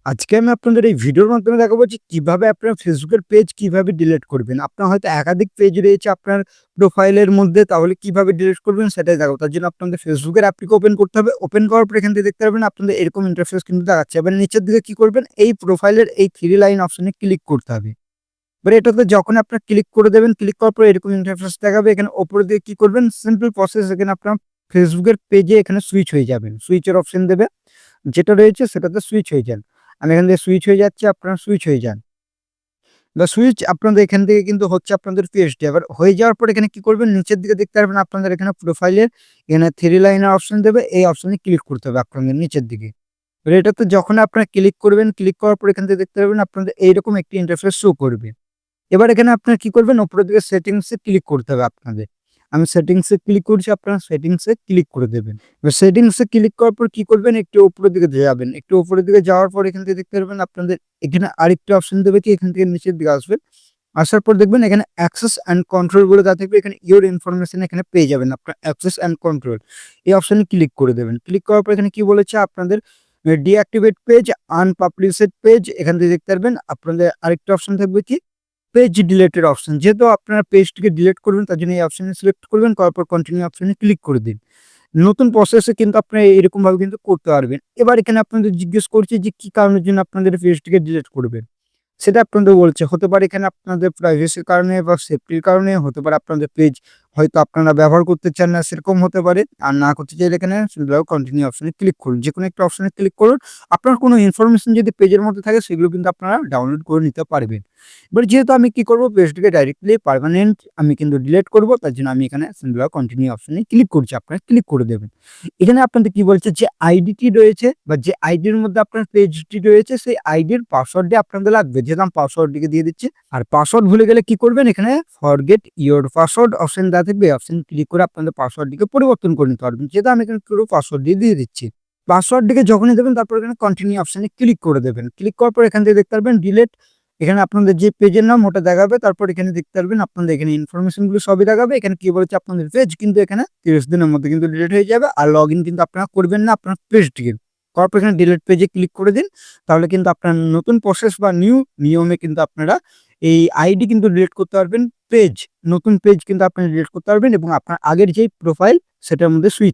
আজকে আমি আপনাদের এই ভিডিওর মাধ্যমে দেখাবো যে কিভাবে আপনার ফেসবুকের পেজ কিভাবে ডিলিট করবেন। আপনার হয়তো একাধিক পেজ রয়েছে আপনার প্রোফাইলের মধ্যে, তাহলে কিভাবে ডিলিট করবেন সেটাই দেখাবো। তার জন্য আপনাদের ফেসবুকের অ্যাপটিকে ওপেন করতে হবে। ওপেন করার পর এখান থেকে দেখতে পারবেন আপনাদের এরকম ইন্টারফেস কিন্তু দেখাচ্ছে। এবার নিচের দিকে কি করবেন, এই প্রোফাইলের এই 3 লাইন অপশনে ক্লিক করতে হবে। এবার এটাতে যখন আপনার ক্লিক করে দেবেন, ক্লিক করার পর এরকম ইন্টারফেস দেখাবে। এখানে উপরের দিকে কি করবেন, সিম্পল প্রসেস, এখানে আপনার ফেসবুকের পেজে এখানে সুইচ হয়ে যাবেন। সুইচের অপশন দেবে, যেটা রয়েছে সেটাতে সুইচ হয়ে যান। আমি এখান থেকে সুইচ হয়ে যাচ্ছি, আপনারা সুইচ হয়ে যান। বা সুইচ আপনাদের এখান থেকে কিন্তু হচ্ছে আপনাদের পেজটি। এবার হয়ে যাওয়ার পর এখানে কি করবেন, নিচের দিকে দেখতে পারবেন আপনাদের এখানে প্রোফাইলের এখানে 3 লাইনের অপশন দেবে। এই অপশনে ক্লিক করতে হবে আপনাদের নিচের দিকে। এবার এটাতে যখন আপনারা ক্লিক করবেন, ক্লিক করার পর এখান থেকে দেখতে পারবেন আপনাদের এইরকম একটি ইন্টারফেস শো করবে। এবার এখানে আপনারা কি করবেন, উপরের দিকে সেটিংস এ ক্লিক করতে হবে আপনাদের। আমি সেটিংস এ ক্লিক করছি, আপনারা সেটিংস এ ক্লিক করে দেবেন। এবার সেটিংস এ ক্লিক করার পর কি করবেন, একটু উপরের দিকে যাবেন। একটু উপরের দিকে যাওয়ার পর এখান থেকে দেখতে পারবেন আপনাদের এখানে আরেকটা অপশন দেবে, কি এখান থেকে নিচের দিকে আসবেন। আসার পর দেখবেন এখানে অ্যাক্সেস অ্যান্ড কন্ট্রোল বলে দেওয়া থাকবে। এখানে ইওর ইনফরমেশন এখানে পেয়ে যাবেন আপনার অ্যাক্সেস অ্যান্ড কন্ট্রোল। এই অপশনে ক্লিক করে দেবেন। ক্লিক করার পর এখানে কি বলেছে আপনাদের ডিঅ্যাক্টিভেট পেজ, আনপাবলিশড পেজ। এখান থেকে দেখতে পারবেন আপনাদের আরেকটা অপশন থাকবে, কি পেজ ডিলিটের অপশন। যেহেতু আপনারা পেজটিকে ডিলিট করবেন তার জন্য এই অপশনে সিলেক্ট করবেন, করার পর কন্টিনিউ অপশনে ক্লিক করে দিন। নতুন প্রসেসে কিন্তু আপনারা এরকম ভাবে কিন্তু করতে পারবেন। এবার এখানে আপনাদের জিজ্ঞেস করছে যে কি কারণের জন্য আপনাদের পেজটিকে ডিলিট করবেন। সেটা আপনাদের বলছে। হতে পারে এখানে আপনাদের প্রাইভেসির কারণে বা সেফটির কারণে, হতে পারে আপনাদের পেজ হয়তো আপনারা ব্যবহার করতে চান না, সেরকম হতে পারে। আর না করতে চাইলে এখানে শুধু কন্টিনিউ অপশনে ক্লিক করুন। যেকোনো একটা অপশনে ক্লিক করুন। আপনার কোনো ইনফরমেশন যদি পেজের মধ্যে থাকে সেগুলো কিন্তু আপনারা ডাউনলোড করে নিতে পারবেন। এবার যেহেতু আমি কি করব, পেজটিকে ডাইরেক্টলি পার্মানেন্ট আমি কিন্তু ডিলিট করব, তার জন্য আমি এখানে সিম্পলি কন্টিনিউ অপশনে ক্লিক করছি। আপনারা ক্লিক করে দেবেন। এখানে আপনাদের কি বলছে, যে আইডিটি রয়েছে বা যে আইডির মধ্যে আপনার পেজটি রয়েছে সেই আইডির পাসওয়ার্ডটি আপনাদের লাগবে, যেহেতু আমি পাসওয়ার্ডটিকে দিয়ে দিচ্ছি। আর পাসওয়ার্ড ভুলে গেলে কি করবেন, এখানে ফরগেট ইওর পাসওয়ার্ড অপশন দেওয়া থাকবে। অপশন ক্লিক করে আপনাদের পাসওয়ার্ডটিকে পরিবর্তন করে নিতে পারবেন, যেহেতু আমি এখানে পুরো পাসওয়ার্ড দিয়ে দিচ্ছি। পাসওয়ার্ডটিকে যখনই দেবেন তারপর এখানে কন্টিনিউ অপশনে ক্লিক করে দেবেন। ক্লিক করার পর এখান থেকে দেখতে পারবেন ডিলিট। এখানে আপনাদের যে পেজের নাম ওটা দেখাবে। তারপর এখানে দেখতে পারবেন আপনাদের এখানে ইনফরমেশন গুলো সবই দেখাবে। এখানে কি বলেছে, আপনাদের পেজ কিন্তু এখানে 30 দিনের মধ্যে কিন্তু ডিলিট হয়ে যাবে। আর লগ ইন কিন্তু আপনারা করবেন না আপনার পেজটিকে। করার পর এখানে ডিলিট পেজে ক্লিক করে দিন। তাহলে কিন্তু আপনার নতুন প্রসেস বা নিউ নিয়মে কিন্তু আপনারা এই আইডি কিন্তু ডিলিট করতে পারবেন। পেজ, নতুন পেজ কিন্তু আপনারা ডিলিট করতে পারবেন এবং আপনার আগের যে প্রোফাইল সেটার মধ্যে সুইচ